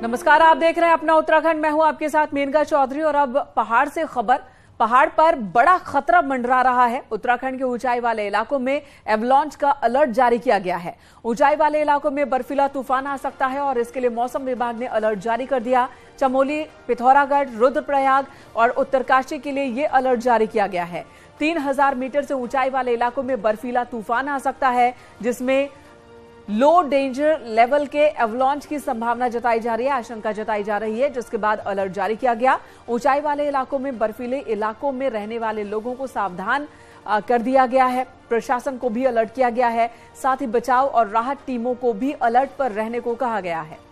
नमस्कार, आप देख रहे हैं अपना उत्तराखंड। मैं हूं आपके साथ मेनका चौधरी। और अब पहाड़ से खबर। पहाड़ पर बड़ा खतरा मंडरा रहा है। उत्तराखंड के ऊंचाई वाले इलाकों में एवलांच का अलर्ट जारी किया गया है। ऊंचाई वाले इलाकों में बर्फीला तूफान आ सकता है और इसके लिए मौसम विभाग ने अलर्ट जारी कर दिया। चमोली, पिथौरागढ़, रुद्रप्रयाग और उत्तरकाशी के लिए यह अलर्ट जारी किया गया है। 3000 मीटर से ऊंचाई वाले इलाकों में बर्फीला तूफान आ सकता है, जिसमें लो डेंजर लेवल के एवलांच की संभावना जताई जा रही है, आशंका जताई जा रही है, जिसके बाद अलर्ट जारी किया गया। ऊंचाई वाले इलाकों में बर्फीले इलाकों में रहने वाले लोगों को सावधान कर दिया गया है। प्रशासन को भी अलर्ट किया गया है। साथ ही बचाव और राहत टीमों को भी अलर्ट पर रहने को कहा गया है।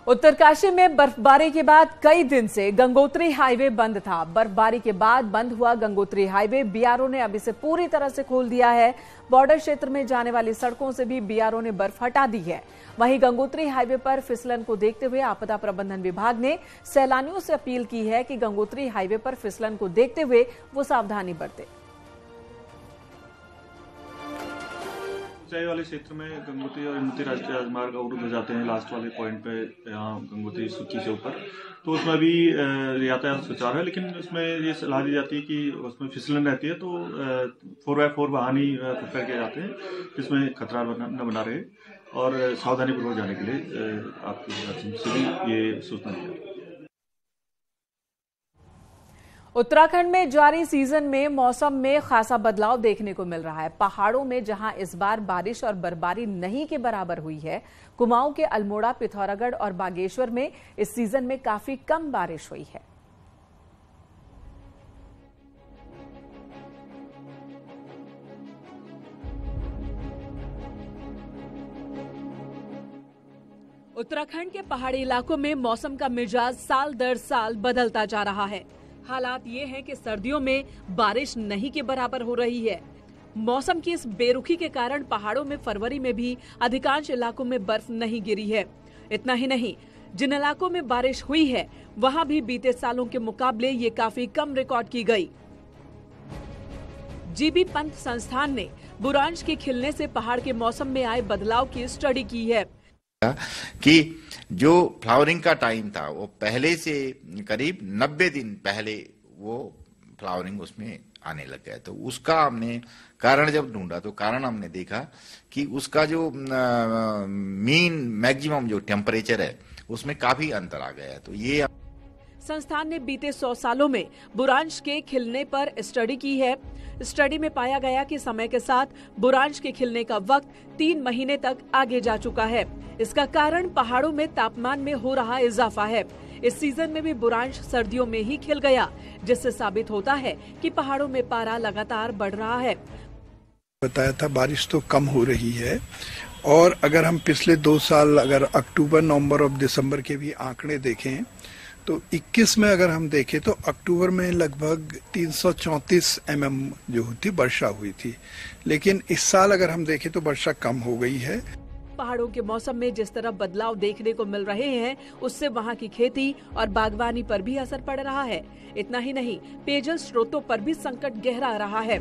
उत्तरकाशी में बर्फबारी के बाद कई दिन से गंगोत्री हाईवे बंद था। बर्फबारी के बाद बंद हुआ गंगोत्री हाईवे बीआरओ ने अब इसे पूरी तरह से खोल दिया है। बॉर्डर क्षेत्र में जाने वाली सड़कों से भी बीआरओ ने बर्फ हटा दी है। वहीं गंगोत्री हाईवे पर फिसलन को देखते हुए आपदा प्रबंधन विभाग ने सैलानियों से अपील की है कि गंगोत्री हाईवे पर फिसलन को देखते हुए वो सावधानी बरतें। ऊंचाई वाले क्षेत्र में गंगोत्री और यमुनोत्री राष्ट्रीय राजमार्ग अवरुद्ध हो जाते हैं लास्ट वाले पॉइंट पे, यहाँ गंगोत्री सूची से ऊपर, तो उसमें भी यातायात सुचारू है। लेकिन उसमें ये सलाह दी जाती है कि उसमें फिसलन रहती है, तो 4x4 वाहन ही प्रेफर किए जाते हैं, जिसमें खतरा न बना रहे। और सावधानीपूर्वक जाने के लिए आपके माध्यम से भी ये सूचना दी जाती है। उत्तराखंड में जारी सीजन में मौसम में खासा बदलाव देखने को मिल रहा है। पहाड़ों में जहां इस बार बारिश और बर्फबारी नहीं के बराबर हुई है, कुमाऊं के अल्मोड़ा, पिथौरागढ़ और बागेश्वर में इस सीजन में काफी कम बारिश हुई है। उत्तराखंड के पहाड़ी इलाकों में मौसम का मिजाज साल दर साल बदलता जा रहा है। हालात ये हैं कि सर्दियों में बारिश नहीं के बराबर हो रही है। मौसम की इस बेरुखी के कारण पहाड़ों में फरवरी में भी अधिकांश इलाकों में बर्फ नहीं गिरी है। इतना ही नहीं, जिन इलाकों में बारिश हुई है वहां भी बीते सालों के मुकाबले ये काफी कम रिकॉर्ड की गई। जीबी पंत संस्थान ने बुरांश के खिलने से पहाड़ के मौसम में आए बदलाव की स्टडी की है कि जो फ्लावरिंग का टाइम था वो पहले से करीब 90 दिन पहले वो फ्लावरिंग उसमें आने लग गया। तो उसका हमने कारण जब ढूंढा तो कारण हमने देखा कि उसका जो मीन मैक्सिमम जो टेम्परेचर है उसमें काफी अंतर आ गया है। तो ये संस्थान ने बीते 100 सालों में बुरांश के खिलने पर स्टडी की है। स्टडी में पाया गया कि समय के साथ बुरांश के खिलने का वक्त 3 महीने तक आगे जा चुका है। इसका कारण पहाड़ों में तापमान में हो रहा इजाफा है। इस सीजन में भी बुरांश सर्दियों में ही खिल गया, जिससे साबित होता है कि पहाड़ों में पारा लगातार बढ़ रहा है। बताया था बारिश तो कम हो रही है, और अगर हम पिछले 2 साल अगर अक्टूबर, नवंबर और दिसंबर के भी आंकड़े देखें तो 21 में अगर हम देखें तो अक्टूबर में लगभग 334 mm जो होती वर्षा हुई थी। लेकिन इस साल अगर हम देखें तो वर्षा कम हो गई है। पहाड़ों के मौसम में जिस तरह बदलाव देखने को मिल रहे हैं, उससे वहां की खेती और बागवानी पर भी असर पड़ रहा है। इतना ही नहीं, पेयजल स्रोतों पर भी संकट गहरा रहा है।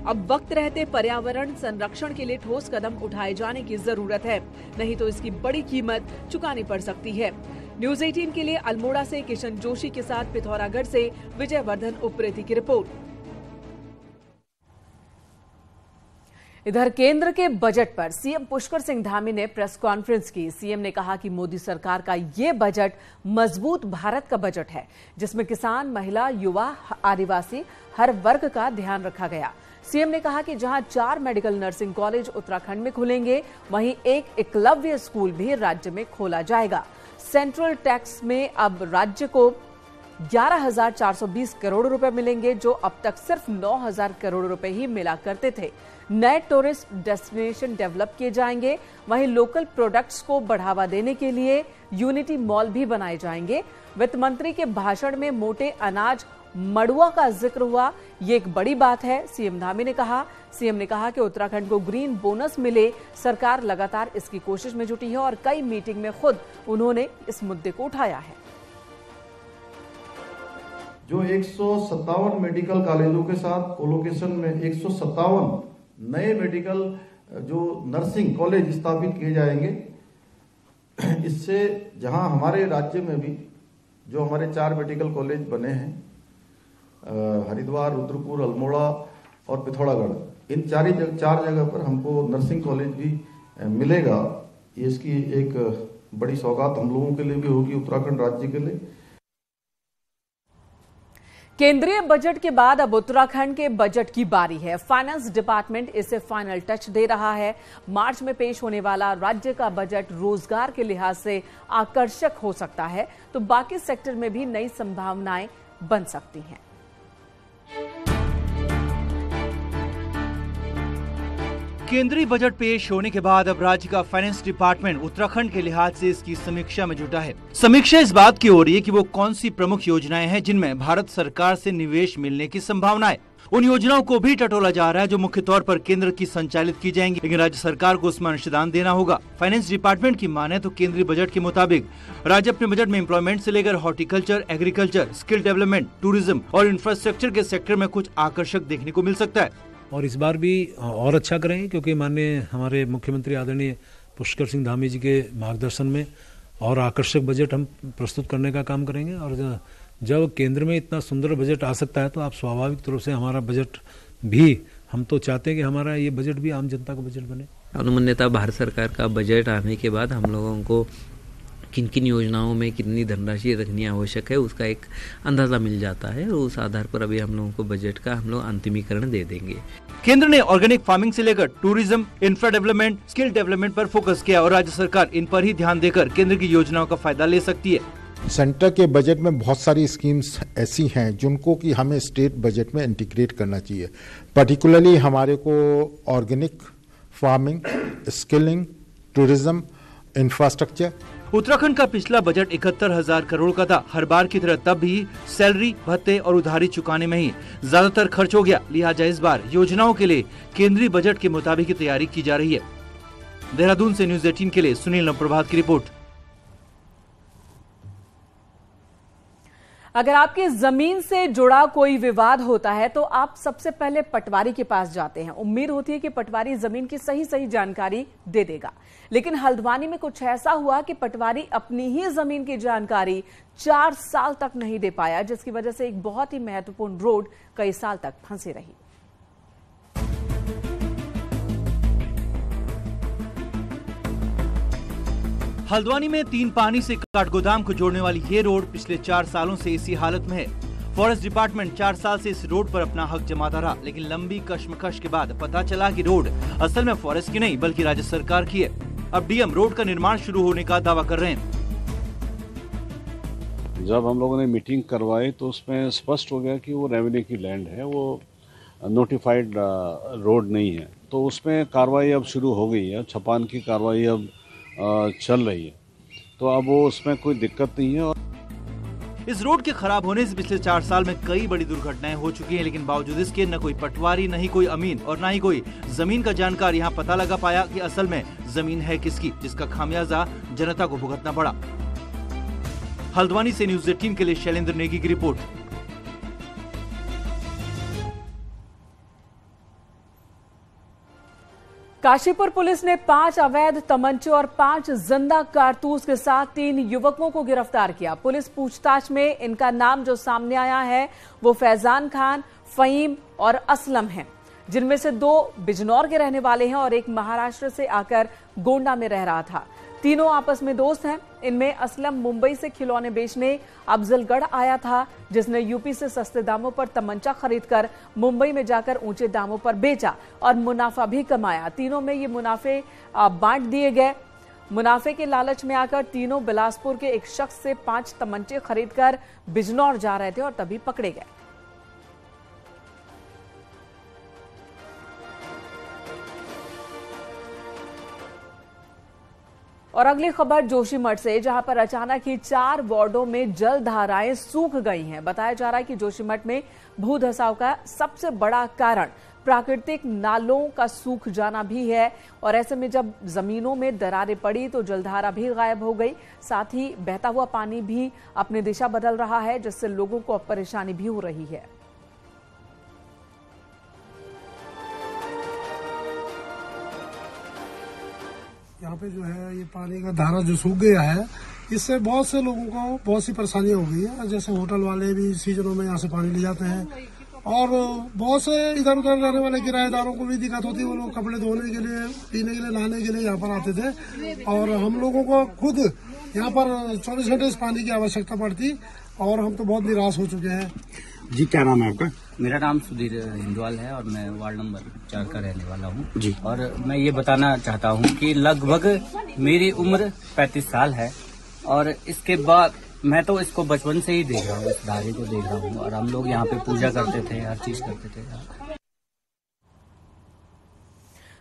अब वक्त रहते पर्यावरण संरक्षण के लिए ठोस कदम उठाए जाने की जरूरत है, नहीं तो इसकी बड़ी कीमत चुकानी पड़ सकती है। न्यूज़ 18 के लिए अल्मोड़ा से किशन जोशी के साथ पिथौरागढ़ से विजयवर्धन उप्रेती की रिपोर्ट। इधर केंद्र के बजट पर सीएम पुष्कर सिंह धामी ने प्रेस कॉन्फ्रेंस की। सीएम ने कहा कि मोदी सरकार का ये बजट मजबूत भारत का बजट है, जिसमें किसान, महिला, युवा, आदिवासी हर वर्ग का ध्यान रखा गया। सीएम ने कहा कि जहां 4 मेडिकल नर्सिंग कॉलेज उत्तराखंड में खुलेंगे, वहीं एक एकलव्य स्कूल भी राज्य में खोला जाएगा। सेंट्रल टैक्स में अब राज्य को 11,420 करोड़ रुपए मिलेंगे, जो अब तक सिर्फ 9,000 करोड़ रुपए ही मिला करते थे। नए टूरिस्ट डेस्टिनेशन डेवलप किए जाएंगे। वहीं लोकल प्रोडक्ट्स को बढ़ावा देने के लिए यूनिटी मॉल भी बनाए जाएंगे। वित्त मंत्री के भाषण में मोटे अनाज मड़ुआ का जिक्र हुआ, ये एक बड़ी बात है, सीएम धामी ने कहा। सीएम ने कहा कि उत्तराखंड को ग्रीन बोनस मिले, सरकार लगातार इसकी कोशिश में जुटी है और कई मीटिंग में खुद उन्होंने इस मुद्दे को उठाया है। जो 157 मेडिकल कॉलेजों के साथ कोलोकेशन में 157 नए मेडिकल जो नर्सिंग कॉलेज स्थापित किए जाएंगे। इससे जहां हमारे राज्य में भी जो हमारे 4 मेडिकल कॉलेज बने हैं, हरिद्वार, रुद्रपुर, अल्मोड़ा और पिथौरागढ़, इन 4 जगह पर हमको नर्सिंग कॉलेज भी मिलेगा। इसकी एक बड़ी सौगात हम लोगों के लिए भी होगी, उत्तराखंड राज्य के लिए। केंद्रीय बजट के बाद अब उत्तराखंड के बजट की बारी है। फाइनेंस डिपार्टमेंट इसे फाइनल टच दे रहा है। मार्च में पेश होने वाला राज्य का बजट रोजगार के लिहाज से आकर्षक हो सकता है, तो बाकी सेक्टर में भी नई संभावनाएं बन सकती हैं। केंद्रीय बजट पेश होने के बाद अब राज्य का फाइनेंस डिपार्टमेंट उत्तराखंड के लिहाज से इसकी समीक्षा में जुटा है। समीक्षा इस बात की हो रही है कि वो कौन सी प्रमुख योजनाएं हैं जिनमें भारत सरकार से निवेश मिलने की संभावना है। उन योजनाओं को भी टटोला जा रहा है जो मुख्य तौर पर केंद्र की संचालित की जाएंगी, लेकिन राज्य सरकार को उसमें अंशदान देना होगा। फाइनेंस डिपार्टमेंट की माने तो केंद्रीय बजट के मुताबिक राज्य अपने बजट में एम्प्लॉयमेंट से लेकर horticulture, agriculture, skill development, tourism और इंफ्रास्ट्रक्चर के सेक्टर में कुछ आकर्षक देखने को मिल सकता है। और इस बार भी और अच्छा करेंगे, क्योंकि माननीय हमारे मुख्यमंत्री आदरणीय पुष्कर सिंह धामी जी के मार्गदर्शन में और आकर्षक बजट हम प्रस्तुत करने का काम करेंगे। और जब केंद्र में इतना सुंदर बजट आ सकता है तो आप स्वाभाविक रूप से हमारा बजट भी, हम तो चाहते हैं कि हमारा ये बजट भी आम जनता का बजट बने। अनुमान्यता भारत सरकार का बजट आने के बाद हम लोगों को किन किन योजनाओं में कितनी धनराशि रखनी आवश्यक है उसका एक अंदाजा मिल जाता है, और उस आधार पर अभी हम लोगों को बजट का हम लोग अंतिमीकरण दे देंगे। केंद्र ने ऑर्गेनिक फार्मिंग से लेकर tourism, infra development, skill development पर फोकस किया और राज्य सरकार इन पर ही ध्यान देकर केंद्र की योजनाओं का फायदा ले सकती है। सेंटर के बजट में बहुत सारी स्कीम्स ऐसी हैं जिनको कि हमें स्टेट बजट में इंटीग्रेट करना चाहिए। पर्टिकुलरली हमारे को organic farming, skilling, tourism, infrastructure. Uttarakhand का पिछला बजट 71,000 करोड़ का था। हर बार की तरह तब भी सैलरी, भत्ते और उधारी चुकाने में ही ज्यादातर खर्च हो गया। लिहाजा इस बार योजनाओं के लिए केंद्रीय बजट के मुताबिक की तैयारी की जा रही है। देहरादून से न्यूज़ 18 के लिए सुनील नवप्रभात की रिपोर्ट। अगर आपकी जमीन से जुड़ा कोई विवाद होता है तो आप सबसे पहले पटवारी के पास जाते हैं। उम्मीद होती है कि पटवारी जमीन की सही जानकारी दे देगा, लेकिन हल्द्वानी में कुछ ऐसा हुआ कि पटवारी अपनी ही जमीन की जानकारी 4 साल तक नहीं दे पाया, जिसकी वजह से एक बहुत ही महत्वपूर्ण रोड कई साल तक फंसी रही। हल्द्वानी में 3 पानी से काठगोदाम को जोड़ने वाली ये रोड पिछले 4 सालों से इसी हालत में है। फॉरेस्ट डिपार्टमेंट 4 साल से इस रोड पर अपना हक जमाता रहा, लेकिन लंबी कश्मकश के बाद पता चला कि रोड असल में फॉरेस्ट की नहीं बल्कि राज्य सरकार की है। अब डीएम रोड का निर्माण शुरू होने का दावा कर रहे हैं। जब हम लोगों ने मीटिंग करवाई तो उसमें स्पष्ट हो गया कि वो रेवेन्यू की लैंड है, वो नोटिफाइड रोड नहीं है, तो उसमें कार्रवाई अब शुरू हो गई है। छपान की कार्रवाई अब चल रही है, तो अब वो उसमें कोई दिक्कत नहीं है। इस रोड के खराब होने से पिछले 4 साल में कई बड़ी दुर्घटनाएं हो चुकी हैं, लेकिन बावजूद इसके न कोई पटवारी, न ही कोई अमीन और न ही कोई जमीन का जानकार यहाँ पता लगा पाया कि असल में जमीन है किसकी, जिसका खामियाजा जनता को भुगतना पड़ा। हल्द्वानी से न्यूज़ 18 के लिए शैलेंद्र नेगी की रिपोर्ट। काशीपुर पुलिस ने 5 अवैध तमंचे और 5 जिंदा कारतूस के साथ 3 युवकों को गिरफ्तार किया। पुलिस पूछताछ में इनका नाम जो सामने आया है वो फैजान खान, फहीम और असलम हैं, जिनमें से 2 बिजनौर के रहने वाले हैं और एक महाराष्ट्र से आकर गोंडा में रह रहा था। तीनों आपस में दोस्त हैं। इनमें असलम मुंबई से खिलौने बेचने अफजलगढ़ आया था, जिसने यूपी से सस्ते दामों पर तमंचा खरीदकर मुंबई में जाकर ऊंचे दामों पर बेचा और मुनाफा भी कमाया। तीनों में ये मुनाफे बांट दिए गए। मुनाफे के लालच में आकर तीनों बिलासपुर के एक शख्स से 5 तमंचे खरीदकर बिजनौर जा रहे थे और तभी पकड़े गए। और अगली खबर जोशीमठ से, जहां पर अचानक ही 4 वार्डों में जल धाराएं सूख गई हैं। बताया जा रहा है कि जोशीमठ में भू धसाव का सबसे बड़ा कारण प्राकृतिक नालों का सूख जाना भी है और ऐसे में जब जमीनों में दरारें पड़ी तो जलधारा भी गायब हो गई। साथ ही बहता हुआ पानी भी अपनी दिशा बदल रहा है, जिससे लोगों को अब परेशानी भी हो रही है। यहाँ पे जो है ये पानी का धारा जो सूख गया है, इससे बहुत से लोगों को बहुत सी परेशानियां हो गई है। जैसे होटल वाले भी सीजनों में यहाँ से पानी ले जाते हैं और बहुत से इधर उधर रहने वाले किराएदारों को भी दिक्कत होती है। वो लोग कपड़े धोने के लिए, पीने के लिए, नहाने के लिए यहाँ पर आते थे और हम लोगों को खुद यहाँ पर 24 घंटे इस पानी की आवश्यकता पड़ती और हम तो बहुत निराश हो चुके हैं। जी, क्या नाम है आपका? मेरा नाम सुधीर हिंदवाल है और मैं वार्ड नंबर 4 का रहने वाला हूँ जी। और मैं ये बताना चाहता हूँ कि लगभग मेरी उम्र 35 साल है और इसके बाद मैं तो इसको बचपन से ही देख रहा हूँ, इस धारे को देख रहा हूँ और हम लोग यहाँ पे पूजा करते थे, हर चीज करते थे।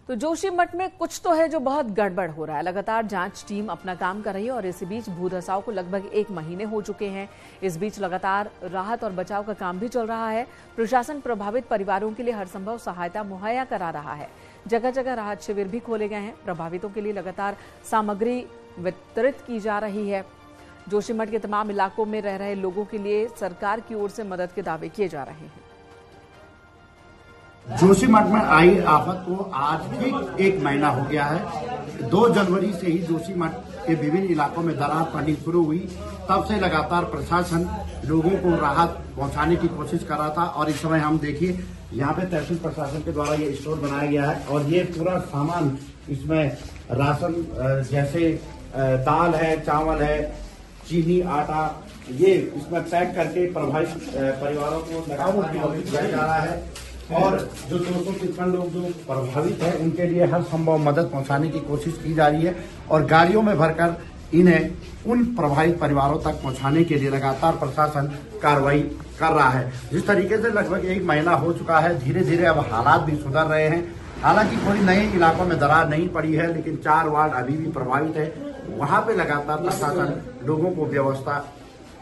तो जोशीमठ में कुछ तो है जो बहुत गड़बड़ हो रहा है। लगातार जांच टीम अपना काम कर रही है और इसी बीच भूधसाव को लगभग 1 महीने हो चुके हैं। इस बीच लगातार राहत और बचाव का काम भी चल रहा है। प्रशासन प्रभावित परिवारों के लिए हर संभव सहायता मुहैया करा रहा है। जगह जगह राहत शिविर भी खोले गए हैं। प्रभावितों के लिए लगातार सामग्री वितरित की जा रही है। जोशीमठ के तमाम इलाकों में रह रहे लोगों के लिए सरकार की ओर से मदद के दावे किए जा रहे हैं। जोशीमठ में आई आफत को आज ठीक 1 महीना हो गया है। 2 जनवरी से ही जोशीमठ के विभिन्न इलाकों में दरार पड़नी शुरू हुई। तब से लगातार प्रशासन लोगों को राहत पहुंचाने की कोशिश कर रहा था और इस समय हम देखिए यहाँ पे तहसील प्रशासन के द्वारा ये स्टोर बनाया गया है और ये पूरा सामान, इसमें राशन जैसे दाल है, चावल है, चीनी, आटा, ये इसमें पैक करके प्रभावित परिवारों को दिया जा रहा है और जो 253 लोग जो प्रभावित हैं उनके लिए हर संभव मदद पहुंचाने की कोशिश की जा रही है और गाड़ियों में भरकर इन्हें उन प्रभावित परिवारों तक पहुंचाने के लिए लगातार प्रशासन कार्रवाई कर रहा है। जिस तरीके से लगभग 1 महीना हो चुका है, धीरे धीरे अब हालात भी सुधर रहे हैं। हालांकि कोई नए इलाकों में दरार नहीं पड़ी है, लेकिन 4 वार्ड अभी भी प्रभावित है। वहां पे लगातार प्रशासन लोगों को व्यवस्था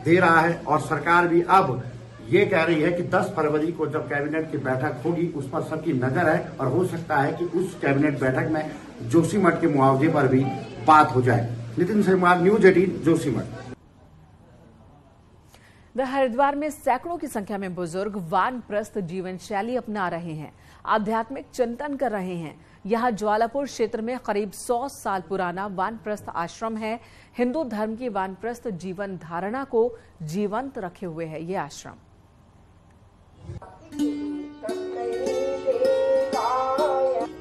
दे रहा है और सरकार भी अब ये कह रही है कि 10 फरवरी को जब कैबिनेट की बैठक होगी उस पर सबकी नजर है और हो सकता है कि उस कैबिनेट बैठक में जोशीमठ के मुआवजे पर भी बात हो जाए। नितिन शर्मा, न्यूज 18, जोशीमठ। हरिद्वार में सैकड़ों की संख्या में बुजुर्ग वानप्रस्थ जीवन शैली अपना रहे हैं, आध्यात्मिक चिंतन कर रहे हैं। यहाँ ज्वालापुर क्षेत्र में करीब 100 साल पुराना वानप्रस्थ आश्रम है। हिंदू धर्म की वानप्रस्थ जीवन धारणा को जीवंत रखे हुए है ये आश्रम।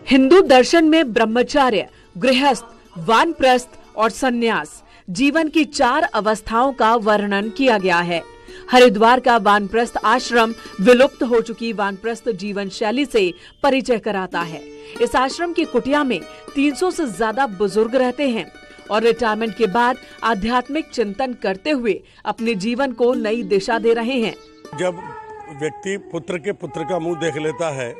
हिंदू दर्शन में ब्रह्मचर्य, गृहस्थ, वानप्रस्थ और संन्यास जीवन की 4 अवस्थाओं का वर्णन किया गया है। हरिद्वार का वानप्रस्थ आश्रम विलुप्त हो चुकी वानप्रस्थ जीवन शैली से परिचय कराता है। इस आश्रम की कुटिया में 300 से ज्यादा बुजुर्ग रहते हैं और रिटायरमेंट के बाद आध्यात्मिक चिंतन करते हुए अपने जीवन को नई दिशा दे रहे हैं। जब व्यक्ति पुत्र के पुत्र का मुंह देख लेता है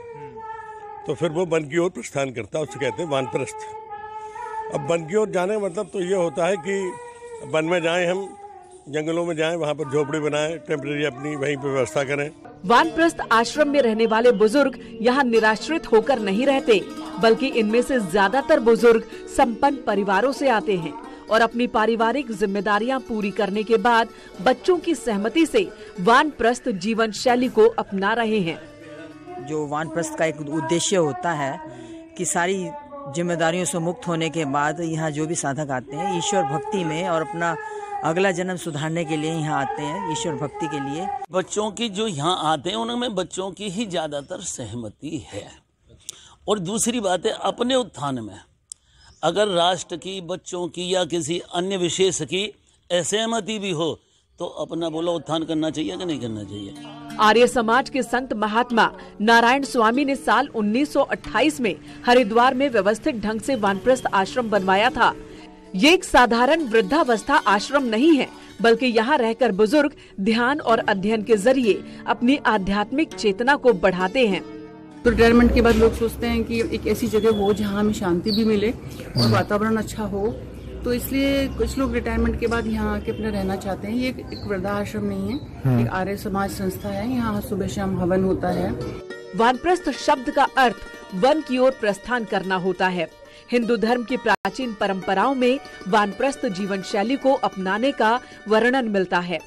तो फिर वो वन की ओर प्रस्थान करता है, उसे कहते हैं वानप्रस्थ। अब वन की ओर जाने का मतलब तो ये होता है कि वन में जाएं, हम जंगलों में जाएं, वहाँ पर झोपड़ी बनाएं, टेम्परेरी अपनी वहीं पर व्यवस्था करें। वानप्रस्थ आश्रम में रहने वाले बुजुर्ग यहाँ निराश्रित होकर नहीं रहते, बल्कि इनमें से ज्यादातर बुजुर्ग संपन्न परिवारों से आते हैं और अपनी पारिवारिक जिम्मेदारियां पूरी करने के बाद बच्चों की सहमति से वानप्रस्थ जीवन शैली को अपना रहे हैं। जो वानप्रस्थ का एक उद्देश्य होता है कि सारी जिम्मेदारियों से मुक्त होने के बाद यहाँ जो भी साधक आते हैं ईश्वर भक्ति में और अपना अगला जन्म सुधारने के लिए यहाँ आते हैं, ईश्वर भक्ति के लिए। बच्चों की जो यहाँ आते हैं उनमें बच्चों की ही ज्यादातर सहमति है। और दूसरी बात है, अपने उत्थान में अगर राष्ट्र की, बच्चों की या किसी अन्य विशेष की असहमति भी हो तो अपना बोला उत्थान करना चाहिए कि नहीं करना चाहिए। आर्य समाज के संत महात्मा नारायण स्वामी ने साल 1928 में हरिद्वार में व्यवस्थित ढंग से वानप्रस्थ आश्रम बनवाया था। ये एक साधारण वृद्धावस्था आश्रम नहीं है, बल्कि यहाँ रहकर बुजुर्ग ध्यान और अध्ययन के जरिए अपनी आध्यात्मिक चेतना को बढ़ाते हैं। तो रिटायरमेंट के बाद लोग सोचते हैं कि एक ऐसी जगह हो जहाँ हमें शांति भी मिले और वातावरण अच्छा हो, तो इसलिए कुछ लोग रिटायरमेंट के बाद यहाँ आके अपना रहना चाहते हैं। ये एक वृद्धाश्रम नहीं है, एक आर्य समाज संस्था है। यहाँ सुबह शाम हवन होता है। वानप्रस्थ शब्द का अर्थ वन की ओर प्रस्थान करना होता है। हिंदू धर्म की प्राचीन परंपराओं में वानप्रस्थ जीवन शैली को अपनाने का वर्णन मिलता है।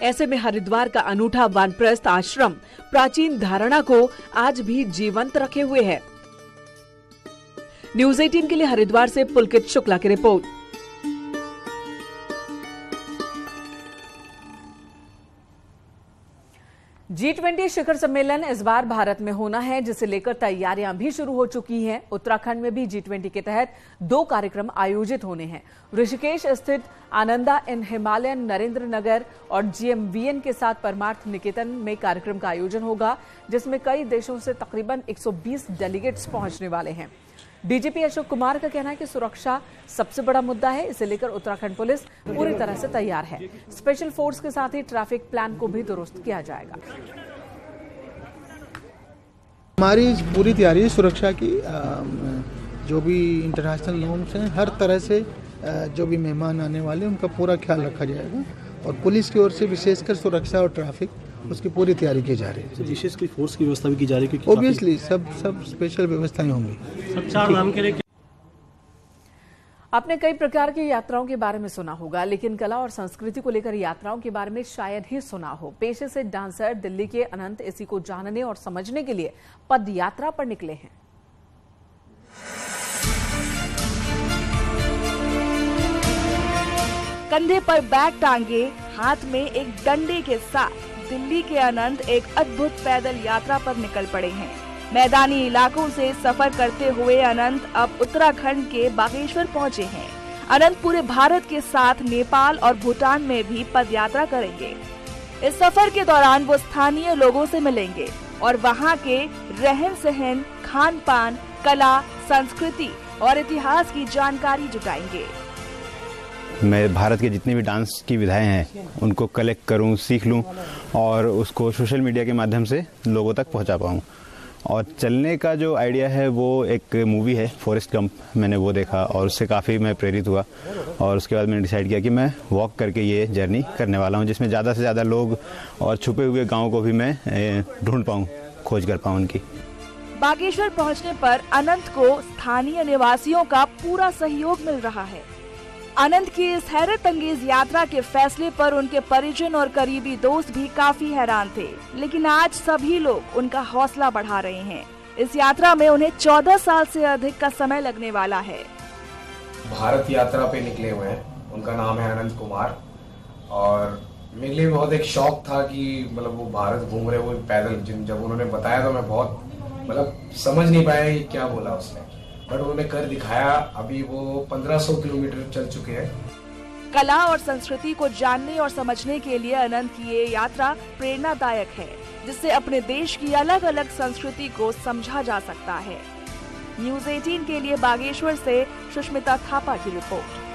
ऐसे में हरिद्वार का अनूठा वानप्रस्थ आश्रम प्राचीन धारणा को आज भी जीवंत रखे हुए है। न्यूज़ 18 के लिए हरिद्वार से पुलकित शुक्ला की रिपोर्ट। G20 शिखर सम्मेलन इस बार भारत में होना है, जिसे लेकर तैयारियां भी शुरू हो चुकी हैं। उत्तराखंड में भी G20 के तहत 2 कार्यक्रम आयोजित होने हैं। ऋषिकेश स्थित आनंदा इन हिमालयन नरेंद्र नगर और GMVN के साथ परमार्थ निकेतन में कार्यक्रम का आयोजन होगा, जिसमें कई देशों से तकरीबन 120 डेलीगेट्स पहुंचने वाले हैं। डीजीपी अशोक कुमार का कहना है कि सुरक्षा सबसे बड़ा मुद्दा है, इसे लेकर उत्तराखंड पुलिस पूरी तरह से तैयार है। स्पेशल फोर्स के साथ ही ट्रैफिक प्लान को भी दुरुस्त किया जाएगा। हमारी पूरी तैयारी सुरक्षा की, जो भी इंटरनेशनल नॉर्म्स हैं, हर तरह से जो भी मेहमान आने वाले उनका पूरा ख्याल रखा जाएगा और पुलिस की ओर से विशेषकर सुरक्षा और ट्रैफिक उसकी पूरी तैयारी की जा रही है। विशेष कोई फोर्स की व्यवस्था भी की जा रही है? ऑब्वियसली सब स्पेशल व्यवस्थाएं होंगी। सब 4 धाम के लिए आपने कई प्रकार की यात्राओं के बारे में सुना होगा, लेकिन कला और संस्कृति को लेकर यात्राओं के बारे में शायद ही सुना हो। पेशे से डांसर दिल्ली के अनंत इसी को जानने और समझने के लिए पद यात्रा पर निकले हैं। कंधे पर बैग टांगे, हाथ में एक डंडे के साथ दिल्ली के अनंत एक अद्भुत पैदल यात्रा पर निकल पड़े हैं। मैदानी इलाकों से सफर करते हुए अनंत अब उत्तराखंड के बागेश्वर पहुंचे हैं। अनंत पूरे भारत के साथ नेपाल और भूटान में भी पदयात्रा करेंगे। इस सफर के दौरान वो स्थानीय लोगों से मिलेंगे और वहां के रहन सहन, खान पान, कला, संस्कृति और इतिहास की जानकारी जुटाएंगे। मैं भारत के जितने भी डांस की विधाएं हैं उनको कलेक्ट करूं, सीख लूं और उसको सोशल मीडिया के माध्यम से लोगों तक पहुंचा पाऊं। और चलने का जो आइडिया है वो एक मूवी है फॉरेस्ट गंप, मैंने वो देखा और उससे काफ़ी मैं प्रेरित हुआ और उसके बाद मैंने डिसाइड किया कि मैं वॉक करके ये जर्नी करने वाला हूँ, जिसमें ज़्यादा से ज़्यादा लोग और छुपे हुए गाँव को भी मैं ढूंढ पाऊँ, खोज कर पाऊँ उनकी। बागेश्वर पहुँचने पर अनंत को स्थानीय निवासियों का पूरा सहयोग मिल रहा है। अनंत की इस हैरत अंगेज यात्रा के फैसले पर उनके परिजन और करीबी दोस्त भी काफी हैरान थे, लेकिन आज सभी लोग उनका हौसला बढ़ा रहे हैं। इस यात्रा में उन्हें 14 साल से अधिक का समय लगने वाला है। भारत यात्रा पे निकले हुए हैं, उनका नाम है अनंत कुमार और मेरे लिए बहुत एक शौक था कि मतलब वो भारत घूम रहे वो पैदल। जब उन्होंने बताया तो मैं बहुत समझ नहीं पाया कि क्या बोला उसने, बट उन्होंने कर दिखाया। अभी वो 1500 किलोमीटर चल चुके हैं। कला और संस्कृति को जानने और समझने के लिए अनंत की ये यात्रा प्रेरणादायक है, जिससे अपने देश की अलग अलग संस्कृति को समझा जा सकता है। न्यूज़ 18 के लिए बागेश्वर से सुष्मिता थापा की रिपोर्ट।